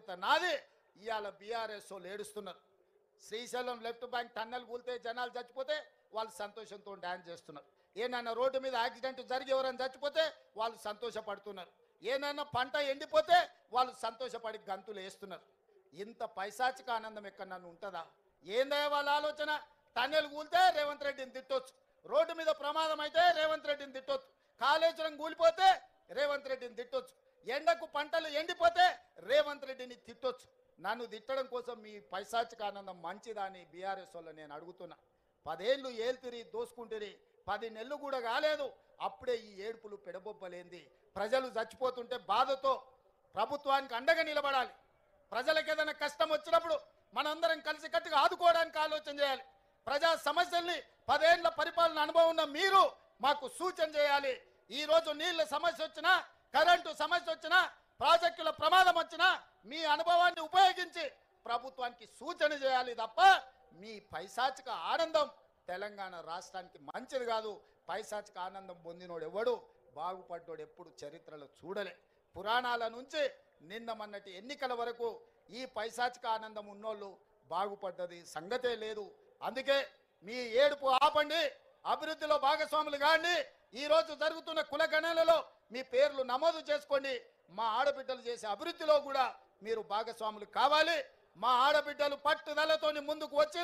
బాధ్యత నాది. ఇవాళ బీఆర్ఎస్ వాళ్ళు ఏడుస్తున్నారు. శ్రీశైలం లెఫ్ట్ బ్యాంక్ టన్నెల్ కూలితే జనాలు చచ్చిపోతే వాళ్ళు సంతోషంతో డ్యాన్స్ చేస్తున్నారు. ఏనన్నా రోడ్డు మీద యాక్సిడెంట్ జరిగి ఎవరైనా చచ్చిపోతే వాళ్ళు సంతోషపడుతున్నారు. ఏనన్నా పంట ఎండిపోతే వాళ్ళు సంతోషపడి గంతులు వేస్తున్నారు. ఇంత పైశాచిక ఆనందం ఎక్కడన్నా ఉంటుందా? ఏందయ్య వాళ్ళ ఆలోచన? టన్నెల్ కూలితే రేవంత్ రెడ్డిని తిట్టొచ్చు, రోడ్డు మీద ప్రమాదం అయితే రేవంత్ రెడ్డిని తిట్టొచ్చు, కాళేశ్వరం కూలిపోతే రేవంత్ రెడ్డిని తిట్టొచ్చు, ఎండకు పంటలు ఎండిపోతే రేవంత్ రెడ్డిని తిట్టొచ్చు. నన్ను తిట్టడం కోసం మీ పైశాచిక ఆనందం మంచిదా అని బీఆర్ఎస్ వాళ్ళు నేను అడుగుతున్నా. 10 ఏళ్ళు ఏల్తిరి దోసుకుంటురి, 10 నెలలు కూడా కాలేదు, అప్పుడే ఈ ఏడుపులు పెడబొబ్బలేంది? ప్రజలు చచ్చిపోతుంటే బాధతో ప్రభుత్వానికి అండగా నిలబడాలి. ప్రజలకు ఏదైనా కష్టం వచ్చినప్పుడు మనందరం కలిసి కట్టుగా ఆదుకోవడానికి ఆలోచన చేయాలి. ప్రజా సమస్యల్ని 10 ఏళ్ల పరిపాలన అనుభవం ఉన్న మీరు మాకు సూచన చేయాలి. ఈరోజు నీళ్ళ సమస్య వచ్చినా, కరెంటు సమస్య వచ్చినా, ప్రాజెక్టుల ప్రమాదం వచ్చినా మీ అనుభవాన్ని ఉపయోగించి ప్రభుత్వానికి సూచన చేయాలి తప్ప మీ పైశాచిక ఆనందం తెలంగాణ రాష్ట్రానికి మంచిది కాదు. పైశాచిక ఆనందం పొందినోడు ఎవడు బాగుపడ్డోడు ఎప్పుడు చరిత్రలో చూడలే. పురాణాల నుంచి నిన్న మొన్నటి ఎన్నికల వరకు ఈ పైశాచిక ఆనందం ఉన్నోళ్ళు బాగుపడ్డది సంగతే లేదు. అందుకే మీ ఏడుపు ఆపండి, అభివృద్ధిలో భాగస్వాములు కాండి. ఈరోజు జరుగుతున్న కులగణనలో మీ పేర్లు నమోదు చేసుకోండి. మా ఆడబిడ్డలు చేసే అభివృద్ధిలో కూడా మీరు భాగస్వాములు కావాలి. మా ఆడబిడ్డలు పట్టుదలతోని ముందుకు వచ్చి